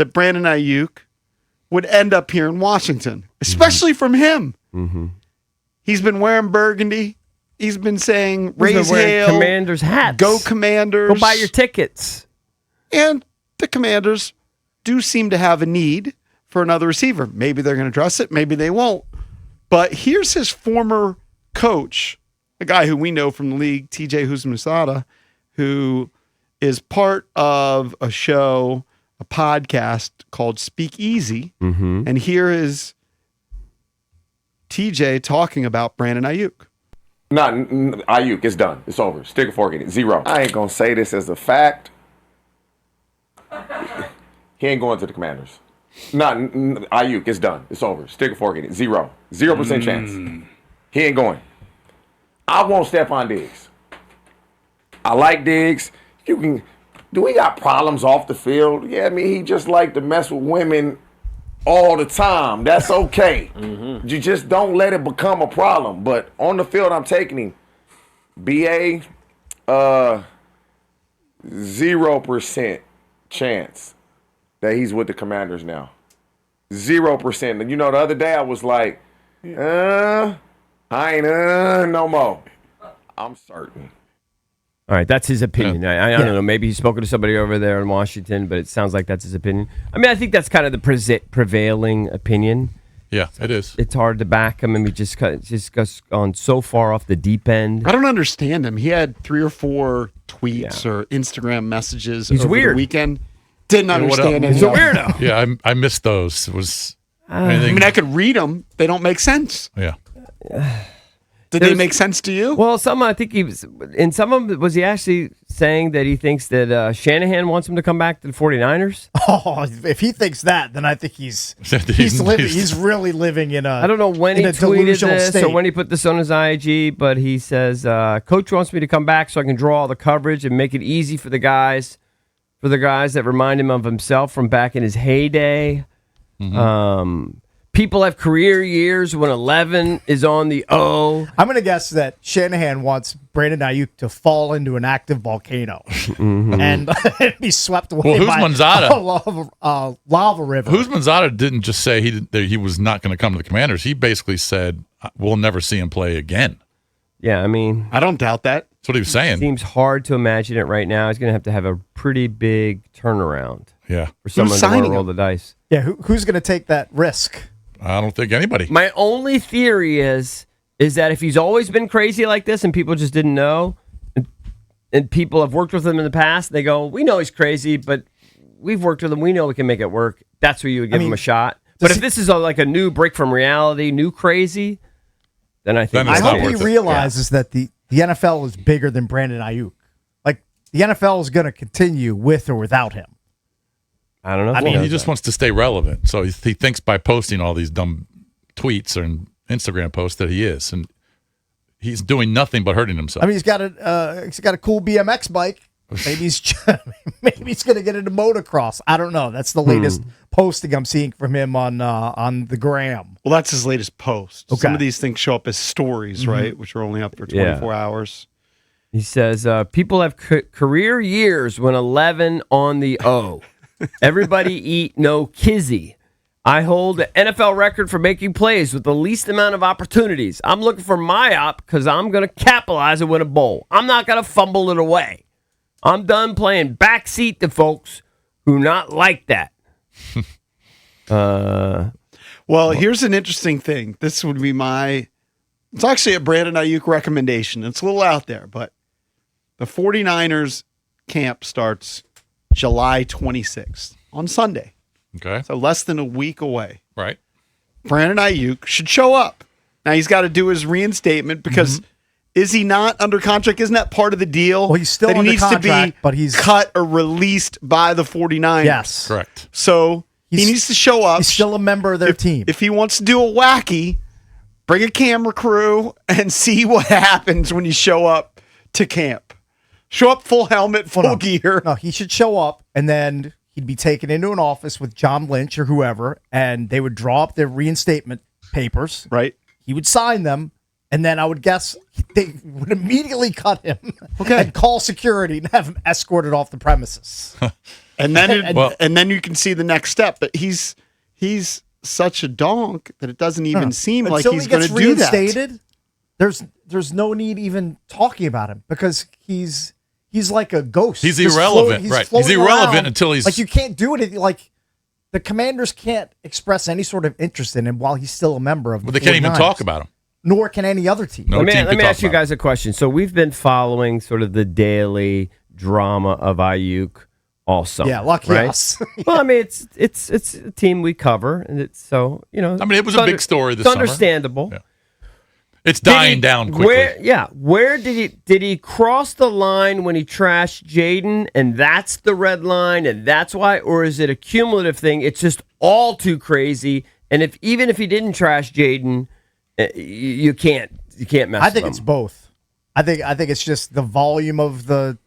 that Brandon Aiyuk would end up here in Washington, especially from him. Mm-hmm. He's been wearing burgundy. He's been saying, raise hail. Commanders hats. Go Commanders. Go buy your tickets. And the Commanders do seem to have a need for another receiver. Maybe they're going to address it. Maybe they won't. But here's his former coach, a guy who we know from the league, TJ Houshmandzadeh, who is part of a show, a podcast called Speak Easy. Mm-hmm. And here is TJ talking about Brandon Aiyuk. Aiyuk, it's done. It's over. Stick a fork in it. 0. I ain't going to say this as a fact. He ain't going to the Commanders. Aiyuk, it's done. It's over. Stick a fork in it. 0. 0% chance. He ain't going. I want Stephon Diggs. I like Diggs. Do we got problems off the field? Yeah, I mean, he just like to mess with women all the time. That's okay. Mm-hmm. You just don't let it become a problem. But on the field, I'm taking him. BA, 0% chance that he's with the Commanders now. 0%. And the other day I was like, I ain't no more. I'm certain. All right, that's his opinion. I don't know. Maybe he's spoken to somebody over there in Washington, but it sounds like that's his opinion. I mean, I think that's kind of the prevailing opinion. Yeah, it is. It's hard to back him. I mean, just gone so far off the deep end. I don't understand him. He had 3 or 4 tweets or Instagram messages over weird. the weekend. Didn't understand him. He's a weirdo. Yeah, I missed those. It was. I mean, I could read them. They don't make sense. Yeah. Did they make sense to you? Well, I think he was, in some of them, was he actually saying that he thinks that Shanahan wants him to come back to the 49ers? Oh, if he thinks that, then I think he's really living in a I don't know when he tweeted this state. or when he put this on his IG, but he says, Coach wants me to come back so I can draw all the coverage and make it easy for the guys that remind him of himself from back in his heyday. Mm-hmm. People have career years when 11 is on the O. I'm going to guess that Shanahan wants Brandon Aiyuk to fall into an active volcano and be swept away by a lava river. Houshmandzadeh didn't just say he was not going to come to the Commanders. He basically said, we'll never see him play again. Yeah, I mean, I don't doubt that. That's what he was saying. It seems hard to imagine it right now. He's going to have a pretty big turnaround. Yeah. For someone to want to roll the dice. Yeah, who's going to take that risk? I don't think anybody. My only theory is that if he's always been crazy like this and people just didn't know, and people have worked with him in the past, they go, we know he's crazy, but we've worked with him. We know we can make it work. That's where you would give him a shot. But if this is like a new break from reality, new crazy, then I think I hope he realizes that the NFL is bigger than Brandon Aiyuk. Like, the NFL is going to continue with or without him. I don't know. Well, he just wants to stay relevant. So he thinks by posting all these dumb tweets or Instagram posts that he is. And he's doing nothing but hurting himself. I mean, he's got a cool BMX bike. Maybe he's going to get into motocross. I don't know. That's the latest posting I'm seeing from him on the gram. Well, that's his latest post. Okay. Some of these things show up as stories, right? Which are only up for 24 hours. He says, people have career years when 11 on the O. Everybody eat no kizzy. I hold the NFL record for making plays with the least amount of opportunities. I'm looking for my op because I'm going to capitalize and win a bowl. I'm not going to fumble it away. I'm done playing backseat to folks who not like that. Well, here's an interesting thing. This would be it's actually a Brandon Aiyuk recommendation. It's a little out there, but the 49ers camp starts July 26th on Sunday. Okay. So less than a week away. Right. Brandon Aiyuk should show up. Now he's got to do his reinstatement because is he not under contract? Isn't that part of the deal? Well, he's still that he under needs contract, to be but he's cut or released by the 49ers. Yes. Correct. So he needs to show up. He's still a member of their team. If he wants to do a wacky, bring a camera crew and see what happens when you show up to camp. Show up full helmet, full gear. No, he should show up, and then he'd be taken into an office with John Lynch or whoever, and they would draw up their reinstatement papers. Right. He would sign them, and then I would guess they would immediately cut him and call security and have him escorted off the premises. And then Well- and then you can see the next step. But he's such a donk that it doesn't even seem like Until he's he going gets to do that. reinstated, there's no need even talking about him because he's like a ghost. He's Just irrelevant, right. He's floating irrelevant around. until he's- like you can't do anything. Like the Commanders can't express any sort of interest in him while he's still a member of. But the they can't even 49ers. talk about him. Nor can any other team. No Let team me can talk ask you about guys a question. So we've been following sort of the daily drama of Aiyuk also. Yeah, lucky right? us. Well, I mean, it's a team we cover, and it's so I mean, it was a big story this It's summer. understandable. Yeah. It's dying down quickly. Where did he cross the line when he trashed Jaden, and that's the red line, and that's why, or is it a cumulative thing? It's just all too crazy, and even if he didn't trash Jaden, you can't mess. I think with it's him. both. I think it's just the volume of the,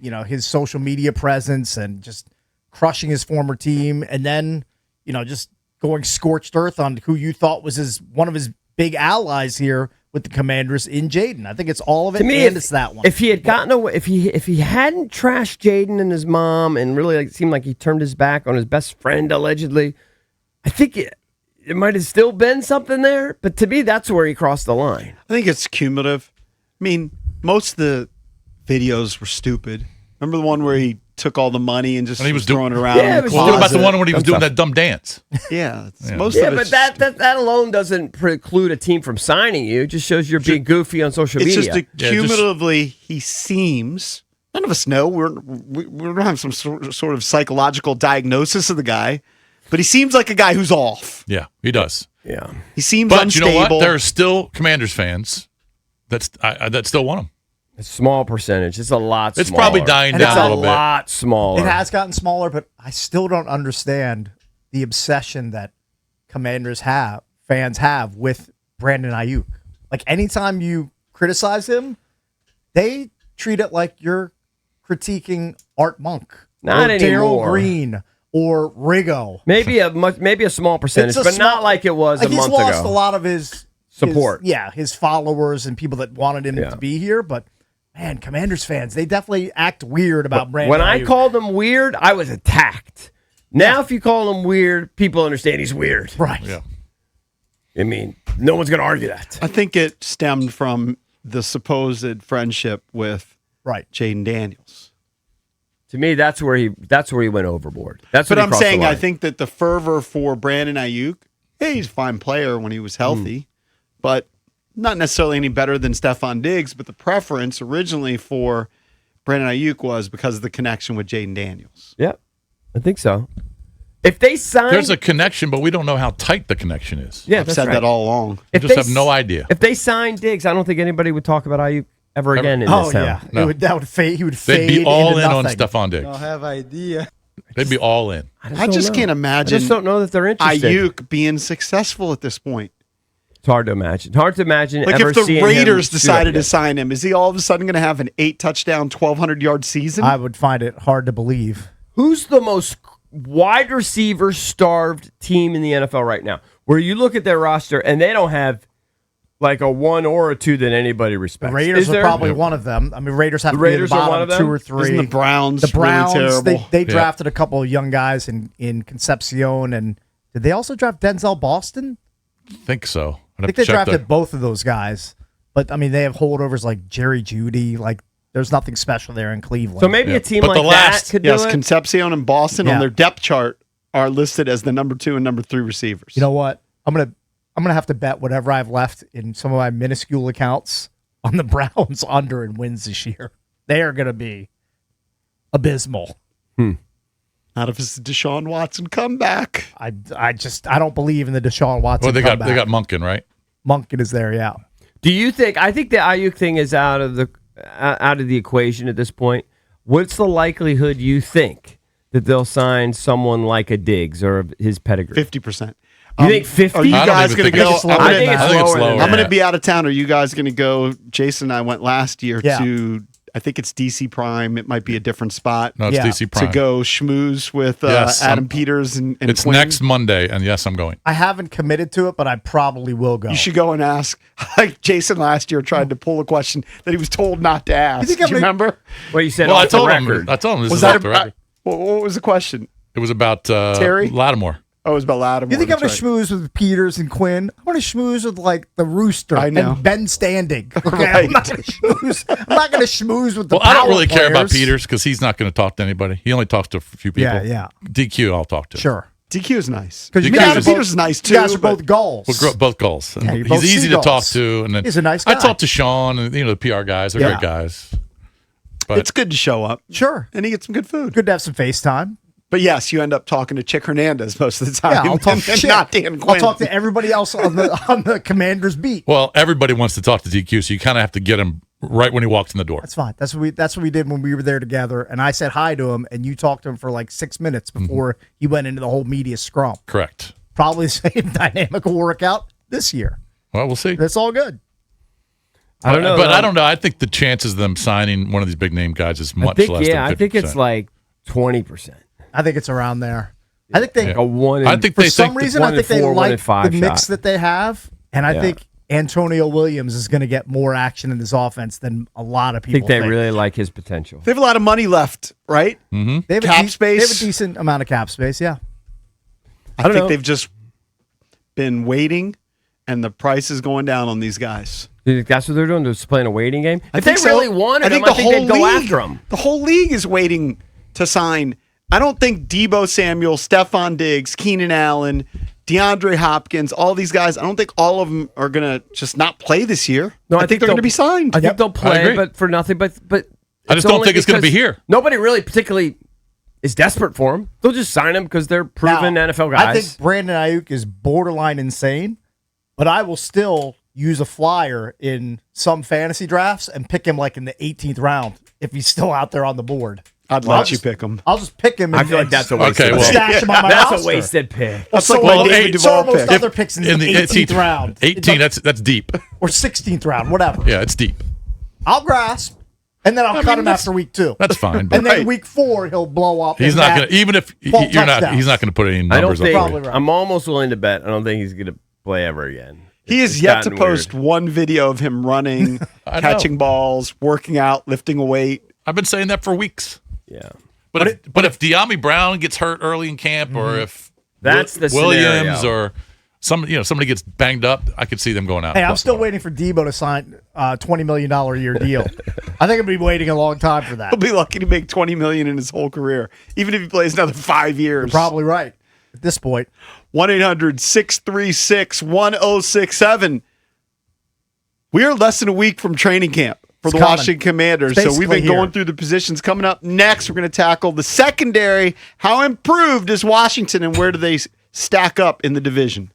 his social media presence and just crushing his former team, and then just going scorched earth on who you thought was one of his big allies here with the Commanders in Jaden. I think it's all of it, To me, and it's that one. If he had gotten away, if he hadn't trashed Jaden and his mom, and really seemed like he turned his back on his best friend allegedly, I think it might have still been something there. But to me, that's where he crossed the line. I think it's cumulative. I mean, most of the videos were stupid. Remember the one where he took all the money and just And he was throwing it around? Yeah, in it the was closet? What about the one when he was Dumb doing stuff. that dumb dance? Yeah, Yeah. most Yeah, of but it's that alone doesn't preclude a team from signing you. It just shows you're being goofy on social It's media. just cumulatively, he seems. None of us know. We don't have some sort of psychological diagnosis of the guy, but he seems like a guy who's off. Yeah, he does. yeah. He seems But unstable. you know what? There are still Commanders fans that still want him. A small percentage. It's a lot It's smaller. probably dying And down It's a a little bit. lot smaller. It has gotten smaller, but I still don't understand the obsession that fans have with Brandon Aiyuk. Like anytime you criticize him, they treat it like you're critiquing Art Monk, Not or anymore. Daryl Green, or Rigo. Maybe a small percentage, It's a but not small- like it was a he's month lost ago. a lot of his Support. his followers and people that wanted him Yeah. to be here. But man, Commanders fans, they definitely act weird about Brandon. When I Aiyuk. called him weird, I was attacked. Now, if you call him weird, people understand he's weird. right, Yeah. I mean, no one's going to argue that. I think it stemmed from the supposed friendship with right. Jaden Daniels. To me, that's where he went overboard. That's But when he I'm crossed the saying I line. think that the fervor for Brandon Aiyuk, he's a fine player when he was healthy, but not necessarily any better than Stephon Diggs. But the preference originally for Brandon Aiyuk was because of the connection with Jaden Daniels. Yep, I think so. If they sign, There's a connection, but we don't know how tight the connection is. yeah, I've that's said right. that all along. We If just they have no idea. If they sign Diggs, I don't think anybody would talk about Aiyuk ever again in Oh this town. yeah, No. that would fade. He would fade. They'd be all into in on nothing. Stephon Diggs. have idea. They'd be all in. I just can't I imagine just don't know that they're interested. Ayuk being successful at this point. It's hard to imagine. Hard to imagine. Like ever if the seeing Raiders him decided shoot to sign him, is he all of a sudden going to have an 8-touchdown, 1,200-yard season? I would find it hard to believe. Who's the most wide receiver starved team in the NFL right now? Where you look at their roster and they don't have like a 1 or a 2 that anybody The respects. Raiders Is are there? probably one of them. I mean, Raiders have The to be Raiders at the are one bottom of them? 2 or 3. Isn't the Browns The Browns, really terrible? they drafted a couple of young guys in Concepcion, and did they also draft Denzel Boston? Think so. I think they drafted both of those guys. But, I mean, they have holdovers like Jerry Jeudy. Like, there's nothing special there in Cleveland. So maybe Yeah. a team But like the last- that could do Yes, it. Concepcion and Boston Yeah. on their depth chart are listed as the number 2 and number 3 receivers. You know what? I'm gonna have to bet whatever I've left in some of my minuscule accounts on the Browns under in wins this year. They are gonna be abysmal. Not if it's a Deshaun Watson comeback. I don't believe in the Deshaun Watson. Well, they comeback. got Monken, right? Monken is there, yeah. Do you think? I think the Ayuk thing is out of the equation at this point. What's the likelihood you think that they'll sign someone like a Diggs or his pedigree? 50%. You think 50? Are you I don't guys even going to think go? it's lower I think than it's that. I think it's lower than lower. I'm going to that. be out of town. Are you guys going to go? Jason and I went last year Yeah. to, I think it's DC Prime. It might be a different spot. No, it's Yeah. DC Prime. To go schmooze with Yes, Adam Peters and It's Quinn. next Monday, and yes, I'm going. I haven't committed to it, but I probably will go. You should go and ask. Like Jason last year tried to pull a question that he was told not to ask. think Do I'm you gonna- remember? Well, you said Well, off I told the him. record. I told him this Was is that off the a, record. What was the question? It was about Terry? Lattimore. Oh, it was about Lattimore. You think I'm going that's to schmooze with Peters and Quinn? I want to schmooze with like the Rooster I know. and Ben Standing. Okay, Right. I'm not going to schmooze. I'm not going to schmooze with the. Well, I don't really power care about players. Peters because he's not going to talk to anybody. He only talks to a few people. Yeah. DQ, I'll talk to. Sure. DQ is nice. Because you DQ guys is- are Peters is nice too. You guys are but- both goals. Well, both goals. Yeah, you're He's both easy to talk seagulls. to. And then He's a nice I guy. talked to Sean and the PR guys. They're Yeah. great guys. But It's good to show up. Sure. And he gets some good food. Good to have some FaceTime. But yes, you end up talking to Chick Hernandez most of the time. Yeah, I'll talk and shit. not Dan Quinn. I'll talk to everybody else on the Commander's beat. well, everybody wants to talk to DQ, so you kind of have to get him right when he walks in the door. That's fine. That's what we did when we were there together. And I said hi to him, and you talked to him for like 6 minutes before he went into the whole media scrum. Correct. Probably the same dynamic will work out this year. Well, we'll see. That's all good. I don't know. But I don't know. I think the chances of them signing one of these big name guys is much less than 50%. I think it's like 20%. I think it's around there. I think they, Like a one. In, I think for they some think reason, one I think in they four, one in like five the mix shot. that they have, and I Yeah. think Antonio Williams is going to get more action in this offense than a lot of I people think they really like his potential. They have a lot of money left, right? They have cap They space. have a decent amount of cap space. Yeah. I don't think know. they've just been waiting, and the price is going down on these guys. You think that's what they're doing? They're just playing a waiting game. I If they think so. really wanted him, I think they'd go after him. The whole league is waiting to sign. I don't think Debo Samuel, Stephon Diggs, Keenan Allen, DeAndre Hopkins, all these guys, I don't think all of them are going to just not play this year. No, I think they're going to be signed. I think they'll I play, agree. but for nothing. But I just don't only think it's gonna be because here. Nobody really particularly is desperate for him. They'll just sign him because they're proven Now, NFL guys. I think Brandon Aiyuk is borderline insane, but I will still use a flyer in some fantasy drafts and pick him like in the 18th round if he's still out there on the board. I'd I'll let you just- pick them. I'll just pick him. I And, feel like that's a waste. Okay, of well- stash him on my that's roster. a wasted pick. That's So like are my most- David so are Duvall most pick. other picks in the 18th round. 18, that's deep. Or 16th round, whatever. Yeah, it's deep. I'll grasp, and then I'll cut him after week 2. That's fine. But And then Right. week 4, he'll blow up. he's and not have going to, even if 12 you're not, touchdowns. he's not going to put any I don't numbers up. think. for Probably you. right. I'm almost willing to bet. I don't think he's going to play ever again. He has It's yet to gotten post weird. one video of him running, I know. catching balls, working out, lifting a weight. I've been saying that for weeks. Yeah, But if De'Ami Brown gets hurt early in camp, or if That's the Williams scenario. or somebody gets banged up, I could see them going out. Hey, I'm still waiting for Debo to sign a $20 million a year deal. I think I'll be waiting a long time for that. He'll be lucky to make $20 million in his whole career, even if he plays another 5 years. Probably right at this point. 1-800-636-1067. We are less than a week from training camp for the coming. Washington Commanders. It's So we've been basically going here. through the positions. Coming up next, we're going to tackle the secondary. How improved is Washington, and where do they stack up in the division?